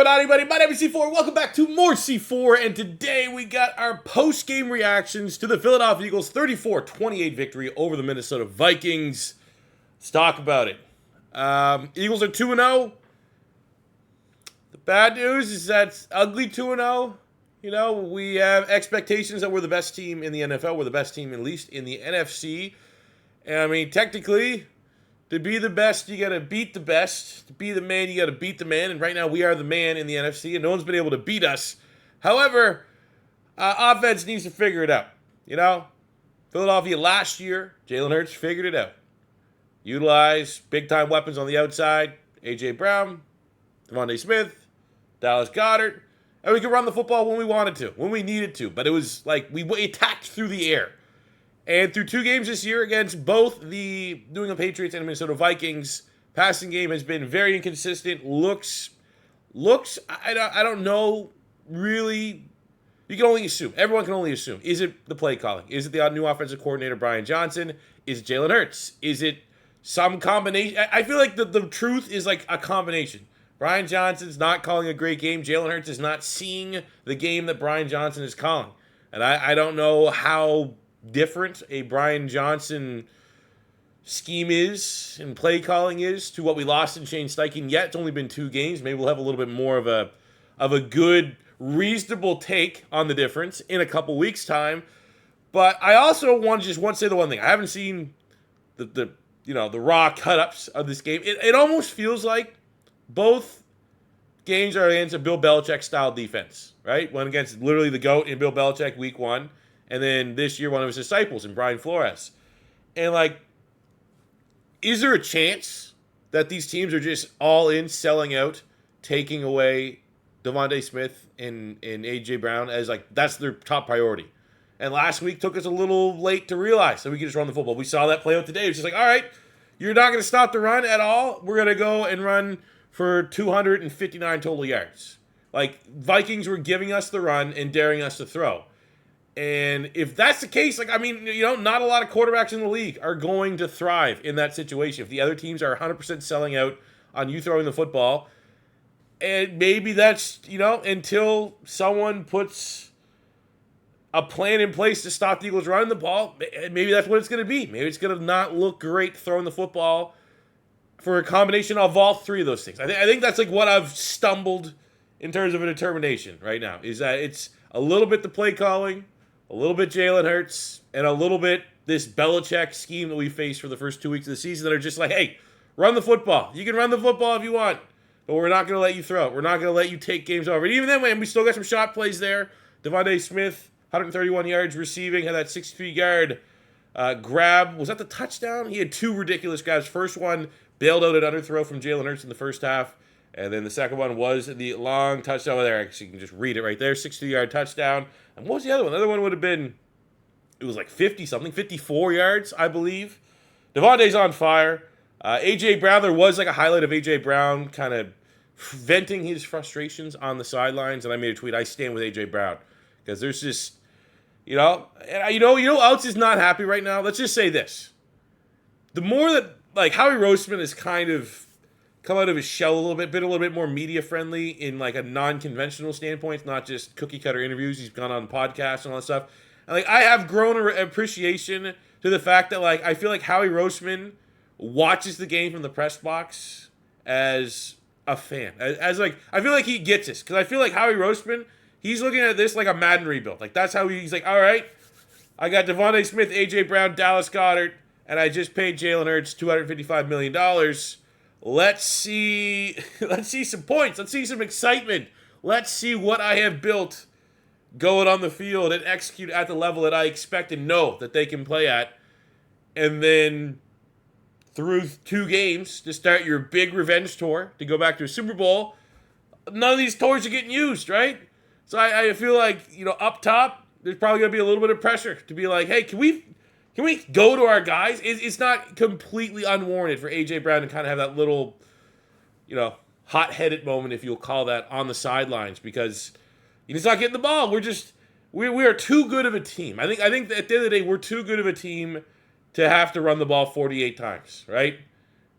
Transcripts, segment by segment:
going on, everybody? My name is C4. Welcome back to more C4. And today we got our post-game reactions to the Philadelphia Eagles' 34-28 victory over the Minnesota Vikings. Let's talk about it. Eagles are 2-0. The bad news is that it's ugly 2-0. You know, we have expectations that we're the best team in the NFL. We're the best team, at least, in the NFC. And, I mean, technically, to be the best, you got to beat the best. To be the man, you got to beat the man. And right now, we are the man in the NFC, and no one's been able to beat us. However, offense needs to figure it out. You know, Philadelphia last year, Jalen Hurts figured it out. Utilize big-time weapons on the outside. A.J. Brown, Devontae Smith, Dallas Goedert. And we could run the football when we wanted to, when we needed to. But it was like we attacked through the air. And through 2 games this year against both the New England Patriots and Minnesota Vikings, passing game has been very inconsistent. Looks. I don't know, really. You can only assume. Everyone can only assume. Is it the play calling? Is it the new offensive coordinator, Brian Johnson? Is it Jalen Hurts? Is it some combination? I feel like the truth is like a combination. Brian Johnson's not calling a great game. Jalen Hurts is not seeing the game that Brian Johnson is calling. And I don't know how different a Brian Johnson scheme is and play calling is to what we lost in Shane Steichen. Yet it's only been 2 games. Maybe we'll have a little bit more of a good, reasonable take on the difference in a couple weeks' time. But I also want to say the one thing. I haven't seen the raw cut-ups of this game. It almost feels like both games are against a Bill Belichick-style defense, right? One against literally the GOAT in Bill Belichick week 1. And then this year, one of his disciples in Brian Flores. And, like, is there a chance that these teams are just all in, selling out, taking away Devontae Smith and A.J. Brown as, like, that's their top priority? And last week took us a little late to realize that we could just run the football. We saw that play out today. It was just like, all right, you're not going to stop the run at all. We're going to go and run for 259 total yards. Like, Vikings were giving us the run and daring us to throw. And if that's the case, like, I mean, you know, not a lot of quarterbacks in the league are going to thrive in that situation. If the other teams are 100% selling out on you throwing the football, and maybe that's, you know, until someone puts a plan in place to stop the Eagles running the ball, maybe that's what it's going to be. Maybe it's going to not look great throwing the football for a combination of all 3 of those things. I think that's like what I've stumbled in terms of a determination right now, is that it's a little bit the play calling, a little bit Jalen Hurts, and a little bit this Belichick scheme that we faced for the first 2 weeks of the season that are just like, hey, run the football. You can run the football if you want, but we're not going to let you throw it. We're not going to let you take games over. And even then, man, we still got some shot plays there. Devontae Smith, 131 yards receiving, had that 63-yard grab. Was that the touchdown? He had 2 ridiculous grabs. First one bailed out an underthrow from Jalen Hurts in the first half. And then the second one was the long touchdown there. Actually, you can just read it right there. 63-yard touchdown. And what was the other one? The other one would have been, it was like 50-something, 54 yards, I believe. Devontae's on fire. A.J. Brown, there was like a highlight of A.J. Brown kind of venting his frustrations on the sidelines. And I made a tweet, I stand with A.J. Brown. Because there's just, you know, and you know who else is not happy right now? Let's just say this. The more that, like, Howie Roseman is kind of come out of his shell a little bit a little bit more media friendly in like a non-conventional standpoint. It's not just cookie cutter interviews. He's gone on podcasts and all that stuff. And like I have grown an appreciation to the fact that like I feel like Howie Roseman watches the game from the press box as a fan. As like I feel like he gets this because I feel like Howie Roseman, he's looking at this like a Madden rebuild. Like that's how he's like, all right, I got Devontae Smith, A.J. Brown, Dallas Goedert, and I just paid Jalen Hurts $255 million. Let's see some points. Let's see some excitement. Let's see what I have built going on the field and execute at the level that I expect and know that they can play at. And then through 2 games to start your big revenge tour to go back to a Super Bowl, none of these tours are getting used, right? So I feel like, you know, up top, there's probably going to be a little bit of pressure to be like, hey, can we go to our guys? It's not completely unwarranted for A.J. Brown to kind of have that little, you know, hot-headed moment, if you'll call that, on the sidelines because he's not getting the ball. We are too good of a team. I think at the end of the day, we're too good of a team to have to run the ball 48 times, right?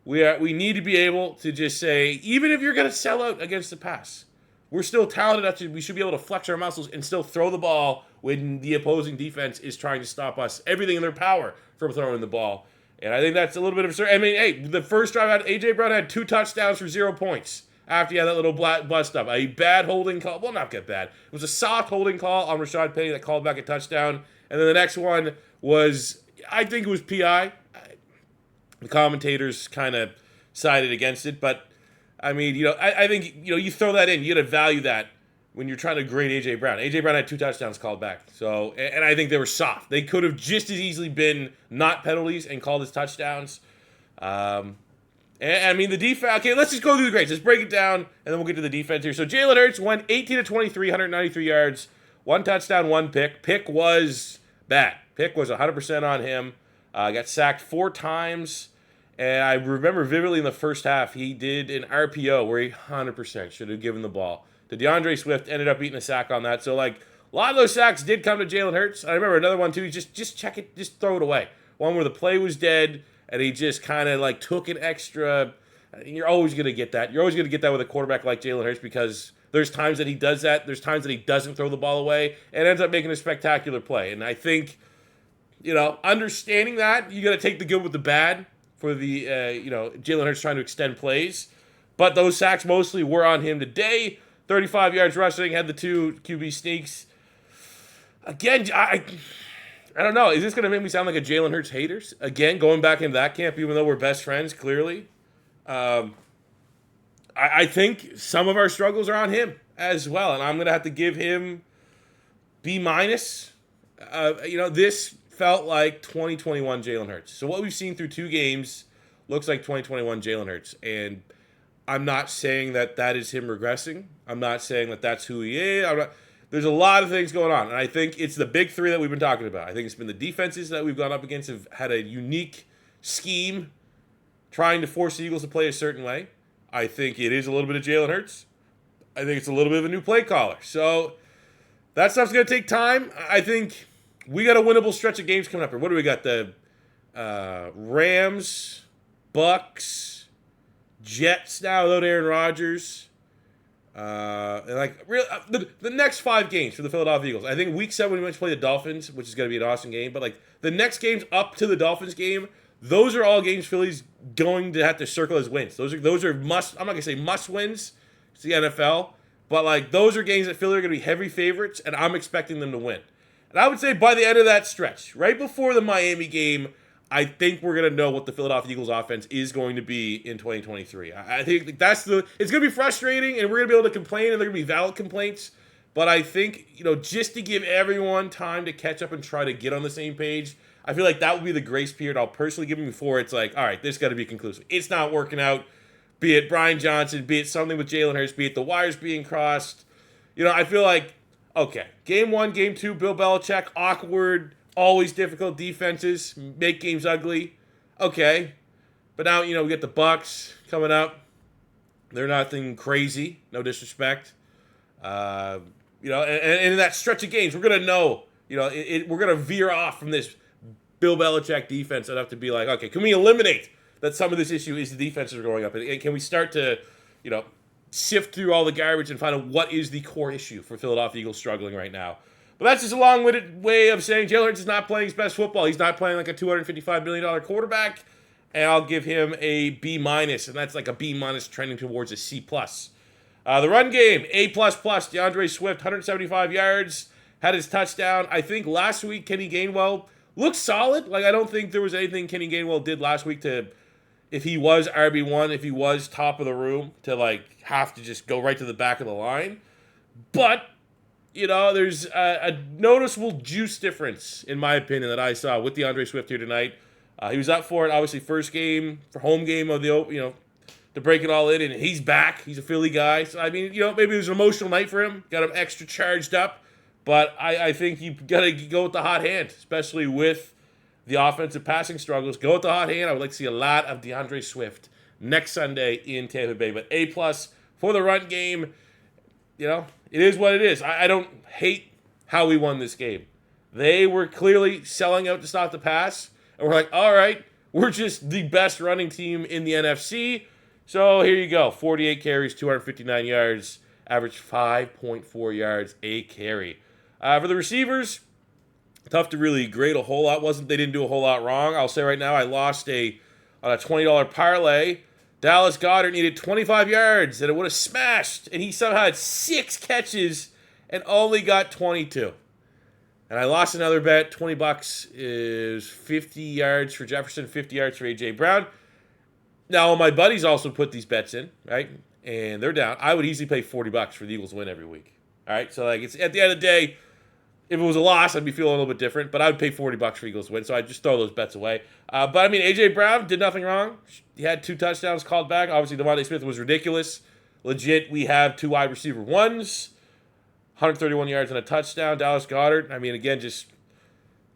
We need to be able to just say, even if you're going to sell out against the pass, we're still talented enough we should be able to flex our muscles and still throw the ball when the opposing defense is trying to stop us, everything in their power from throwing the ball. And I think that's a little bit absurd. I mean, hey, the first drive, A.J. Brown had 2 touchdowns for 0 points after he had that little bust up. A bad holding call. Well, not get bad. It was a soft holding call on Rashad Penny that called back a touchdown. And then the next one was, I think it was P.I. The commentators kind of sided against it. But, I mean, I think, you throw that in. You got to value that when you're trying to grade A.J. Brown. A.J. Brown had 2 touchdowns called back. So, and I think they were soft. They could have just as easily been not penalties and called as touchdowns. And I mean, the defense, okay, let's just go through the grades. Let's break it down, and then we'll get to the defense here. So, Jalen Hurts went 18 to 23, 193 yards, 1 touchdown, 1 pick. Pick was bad. Pick was 100% on him. Got sacked 4 times. And I remember vividly in the first half, he did an RPO where he 100% should have given the ball to DeAndre Swift, ended up eating a sack on that. So, a lot of those sacks did come to Jalen Hurts. I remember another one, too. He just check it, just throw it away. One where the play was dead, and he just kind of, took an extra. You're always going to get that. You're always going to get that with a quarterback like Jalen Hurts because there's times that he does that. There's times that he doesn't throw the ball away and ends up making a spectacular play. And I think, understanding that, you got to take the good with the bad for the, Jalen Hurts trying to extend plays. But those sacks mostly were on him today. 35 yards rushing, had the 2 QB sneaks. Again, I don't know. Is this going to make me sound like a Jalen Hurts haters? Again, going back into that camp, even though we're best friends, clearly. I think some of our struggles are on him as well, and I'm going to have to give him B-. This felt like 2021 Jalen Hurts. So what we've seen through 2 games looks like 2021 Jalen Hurts, and I'm not saying that is him regressing. I'm not saying that that's who he is. There's a lot of things going on, and I think it's the big 3 that we've been talking about. I think it's been the defenses that we've gone up against have had a unique scheme trying to force the Eagles to play a certain way. I think it is a little bit of Jalen Hurts. I think it's a little bit of a new play caller. So that stuff's going to take time. I think we got a winnable stretch of games coming up here. What do we got? The Rams, Bucks, Jets now without Aaron Rodgers. The next 5 games for the Philadelphia Eagles. I think week 7 we might play the Dolphins, which is going to be an awesome game. But the next games up to the Dolphins game, those are all games Philly's going to have to circle as wins. Those are must. I'm not gonna say must wins. It's the NFL, but those are games that Philly are going to be heavy favorites, and I'm expecting them to win. And I would say by the end of that stretch, right before the Miami game, I think we're going to know what the Philadelphia Eagles offense is going to be in 2023. I think it's going to be frustrating, and we're going to be able to complain, and they're going to be valid complaints. But I think, just to give everyone time to catch up and try to get on the same page, I feel like that would be the grace period I'll personally give him before it's all right, this got to be conclusive. It's not working out, be it Brian Johnson, be it something with Jalen Hurts, be it the wires being crossed. I feel like, okay, game 1, game 2, Bill Belichick, awkward, always difficult defenses, make games ugly. Okay. But now, we get the Bucks coming up. They're nothing crazy, no disrespect. And in that stretch of games, we're going to know, we're going to veer off from this Bill Belichick defense enough to be like, okay, can we eliminate that some of this issue is the defenses are going up? And can we start to, sift through all the garbage and find out what is the core issue for Philadelphia Eagles struggling right now? But that's just a long-winded way of saying Jalen Hurts is not playing his best football. He's not playing like a $255 million quarterback, and I'll give him a B-, and that's like a B- trending towards a C+. The run game, A++, DeAndre Swift, 175 yards, had his touchdown. I think last week Kenny Gainwell looked solid. I don't think there was anything Kenny Gainwell did last week to, if he was RB1, if he was top of the room, to have to just go right to the back of the line. But, there's a noticeable juice difference, in my opinion, that I saw with DeAndre Swift here tonight. He was up for it, obviously, first game, for home game of the, to break it all in, and he's back. He's a Philly guy. So, I mean, maybe it was an emotional night for him. Got him extra charged up. But I think you got to go with the hot hand, especially with the offensive passing struggles. Go with the hot hand. I would like to see a lot of DeAndre Swift next Sunday in Tampa Bay. But A+ for the run game. It is what it is. I don't hate how we won this game. They were clearly selling out to stop the pass. And we're like, all right, we're just the best running team in the NFC. So here you go. 48 carries, 259 yards averaged 5.4 yards a carry. For the receivers, tough to really grade a whole lot. They didn't do a whole lot wrong. I'll say right now, I lost on a $20 parlay. Dallas Goedert needed 25 yards, and it would have smashed. And he somehow had 6 catches and only got 22. And I lost another bet. $20 is 50 yards for Jefferson, 50 yards for A.J. Brown. Now, my buddies also put these bets in, right? And they're down. I would easily pay $40 for the Eagles to win every week. All right? So, it's at the end of the day, if it was a loss, I'd be feeling a little bit different. But I would pay $40 for Eagles to win. So I'd just throw those bets away. But, A.J. Brown did nothing wrong. He had 2 touchdowns called back. Obviously, Devontae Smith was ridiculous. Legit, we have 2 wide receiver ones. 131 yards and a touchdown. Dallas Goedert, again, just,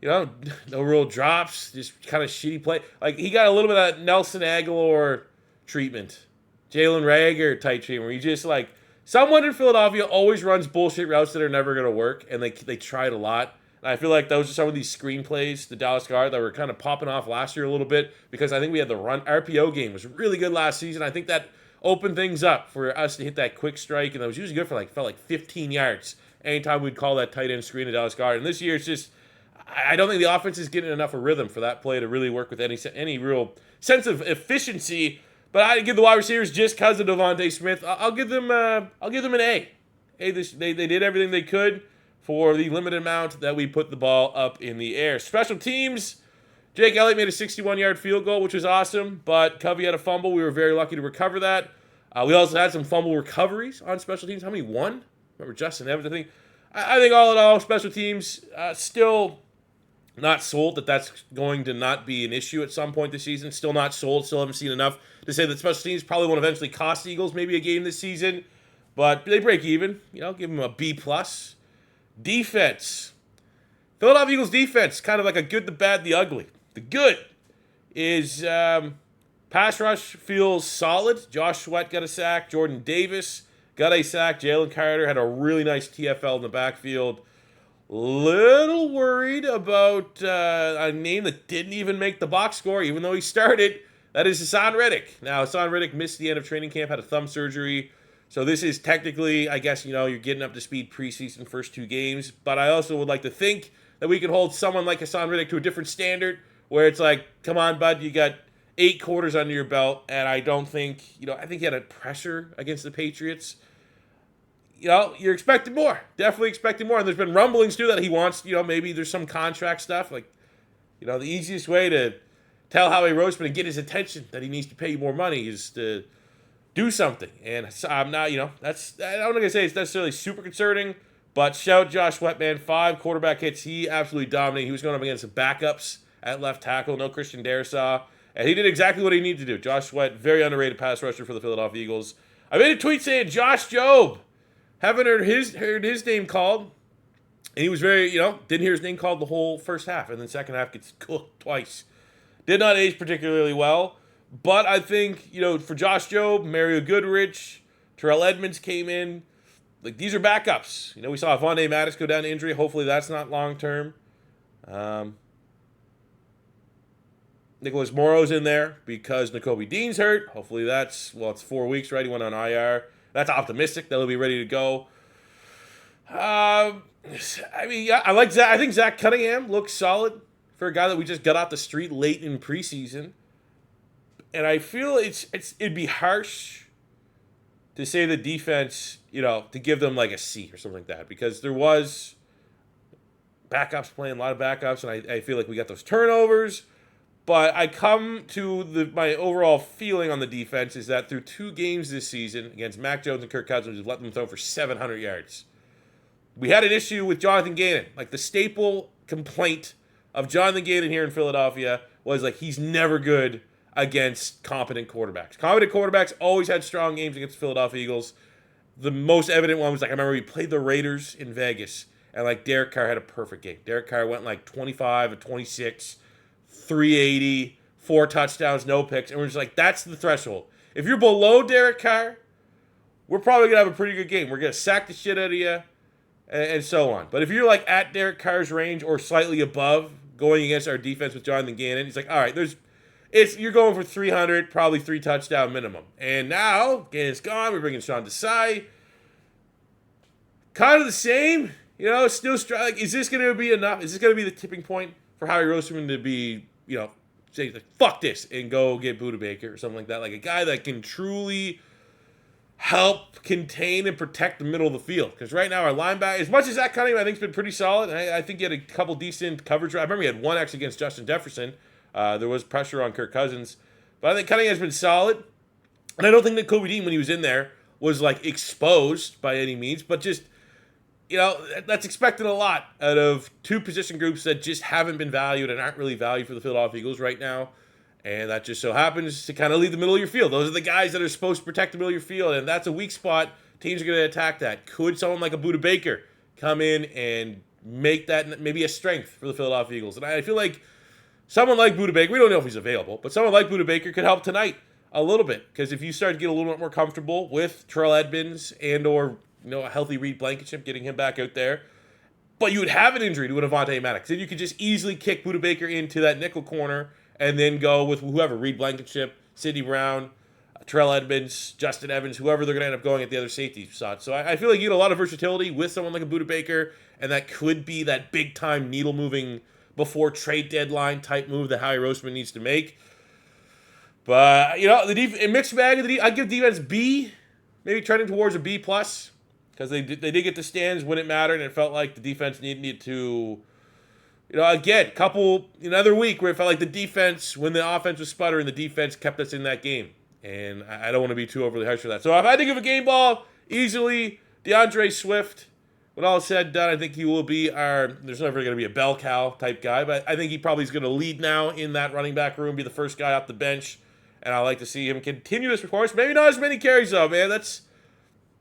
no real drops. Just kind of shitty play. He got a little bit of that Nelson Aguilar treatment. Jalen Reagor type treatment where you just, someone in Philadelphia always runs bullshit routes that are never going to work, and they tried a lot. And I feel like those are some of these screenplays, the Dallas Goedert, that were kind of popping off last year a little bit because I think we had the run. RPO game was really good last season. I think that opened things up for us to hit that quick strike, and that was usually good for felt like 15 yards anytime we'd call that tight end screen to Dallas Goedert. And this year, it's just, I don't think the offense is getting enough of rhythm for that play to really work with any real sense of efficiency. But I give the wide receivers just because of Devontae Smith. I'll give them an A. Hey, they did everything they could for the limited amount that we put the ball up in the air. Special teams. Jake Elliott made a 61-yard field goal, which was awesome, but Covey had a fumble. We were very lucky to recover that. We also had some fumble recoveries on special teams. How many won? Remember Justin Evans, I think. I think all in all, special teams still not sold that's going to not be an issue at some point this season. Still not sold. Still haven't seen enough to say that special teams probably won't eventually cost the Eagles maybe a game this season. But they break even. Give them a B+. Defense. Philadelphia Eagles defense, kind of like a good, the bad, the ugly. The good is pass rush feels solid. Josh Sweat got a sack. Jordan Davis got a sack. Jalen Carter had a really nice TFL in the backfield. Little worried about a name that didn't even make the box score, even though he started. That is Hassan Reddick. Now, Hassan Reddick missed the end of training camp, had a thumb surgery. So this is technically, I guess, you're getting up to speed preseason first 2 games. But I also would like to think that we can hold someone like Hassan Reddick to a different standard, where it's like, come on, bud, you got 8 quarters under your belt, and I don't think, I think he had a pressure against the Patriots. You're expecting more. Definitely expecting more. And there's been rumblings, too, that he wants, maybe there's some contract stuff. The easiest way to tell Howie Roseman and get his attention that he needs to pay you more money is to do something. And I'm not, that's, I don't think I say it's necessarily super concerning, but shout Josh Sweat, man. 5 quarterback hits. He absolutely dominated. He was going up against the backups at left tackle. No Christian Darrisaw. And he did exactly what he needed to do. Josh Sweat, very underrated pass rusher for the Philadelphia Eagles. I made a tweet saying Josh Jobe. Haven't heard his name called. And he was very, didn't hear his name called the whole first half. And then second half gets cooked twice. Did not age particularly well. But I think, for Josh Jobe, Mario Goodrich, Terrell Edmonds came in. These are backups. We saw Vontae Maddox go down to injury. Hopefully that's not long term. Nicholas Morrow's in there because Nakobe Dean's hurt. Hopefully it's 4 weeks, right? He went on IR. That's optimistic. That'll be ready to go. I like Zach. I think Zach Cunningham looks solid for a guy that we just got off the street late in preseason. And I feel it'd be harsh to say the defense, to give them like a C or something like that, because there was backups playing, a lot of backups, and I feel like we got those turnovers. But I come to my overall feeling on the defense is that through 2 games this season against Mac Jones and Kirk Cousins, we've let them throw for 700 yards. We had an issue with Jonathan Gannon. The staple complaint of Jonathan Gannon here in Philadelphia was he's never good against competent quarterbacks. Competent quarterbacks always had strong games against the Philadelphia Eagles. The most evident one was I remember we played the Raiders in Vegas, and Derek Carr had a perfect game. Derek Carr went 25 of 26. 380, 4 touchdowns, no picks. And we're just that's the threshold. If you're below Derek Carr, we're probably going to have a pretty good game. We're going to sack the shit out of you and so on. But if you're at Derek Carr's range or slightly above going against our defense with Jonathan Gannon, he's all right, you're going for 300, probably 3 touchdown minimum. And now, Gannon's gone. We're bringing Sean Desai. kind of the same. You know, still like, is this going to be enough? Is this going to be the tipping point for Howie Roseman to be, you know, say like fuck this and go get Budda Baker or something like that? Like a guy that can truly help contain and protect the middle of the field. Because right now our linebacker, as much as Zach Cunningham I think has been pretty solid, I think he had a couple decent coverage. I remember he had one actually against Justin Jefferson. There was pressure on Kirk Cousins, but I think Cunningham has been solid. And I don't think that Kobe Dean, when he was in there, was like exposed by any means, but just, you know, that's expecting a lot out of two position groups that just haven't been valued and aren't really valued for the Philadelphia Eagles right now. And that just so happens to kind of lead the middle of your field. Those are the guys that are supposed to protect the middle of your field, and that's a weak spot. Teams are going to attack that. Could someone like a Budda Baker come in and make that maybe a strength for the Philadelphia Eagles? And I feel like someone like Budda Baker, we don't know if he's available, but someone like Budda Baker could help tonight a little bit. Because if you start to get a little bit more comfortable with Terrell Edmonds and or, you know, a healthy Reed Blankenship, getting him back out there, but you would have an injury to an Avonte Maddox, then you could just easily kick Budda Baker into that nickel corner and then go with whoever, Reed Blankenship, Sidney Brown, Terrell Edmonds, Justin Evans, whoever they're going to end up going at the other safety spot. So I feel like you get a lot of versatility with someone like a Budda Baker, and that could be that big-time needle-moving before trade deadline type move that Howie Roseman needs to make. But, you know, a mixed bag of I'd give defense B, maybe trending towards a B+, because they did get the stands when it mattered, and it felt like the defense needed to... You know, again, another week where it felt like the defense, when the offense was sputtering, the defense kept us in that game. And I don't want to be too overly harsh for that. So if I had to give a game ball, easily, DeAndre Swift, when all is said and done, I think he will be there's never going to be a bell cow type guy, but I think he probably is going to lead now in that running back room, be the first guy off the bench. And I like to see him continue this performance. Maybe not as many carries, though, man. Let's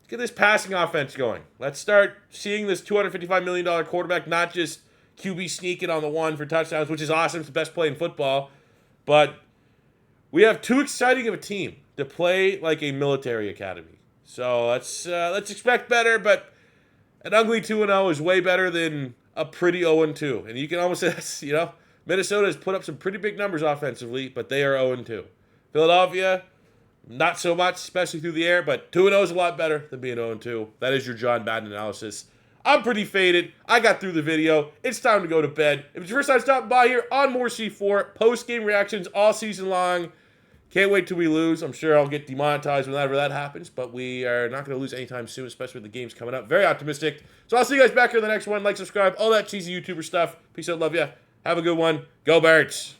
get this passing offense going. Let's start seeing this $255 million quarterback not just QB sneaking on the one for touchdowns, which is awesome. It's the best play in football. But we have too exciting of a team to play like a military academy. So let's expect better, but an ugly 2-0 is way better than a pretty 0-2. And you can almost say that's, you know, Minnesota has put up some pretty big numbers offensively, but they are 0-2. Philadelphia, not so much, especially through the air, but 2-0 is a lot better than being 0-2. That is your John Madden analysis. I'm pretty faded. I got through the video. It's time to go to bed. If it's your first time stopping by here on More C4, post-game reactions all season long. Can't wait till we lose. I'm sure I'll get demonetized whenever that happens, but we are not going to lose anytime soon, especially with the games coming up. Very optimistic. So I'll see you guys back here in the next one. Like, subscribe, all that cheesy YouTuber stuff. Peace out. Love ya. Have a good one. Go Birds.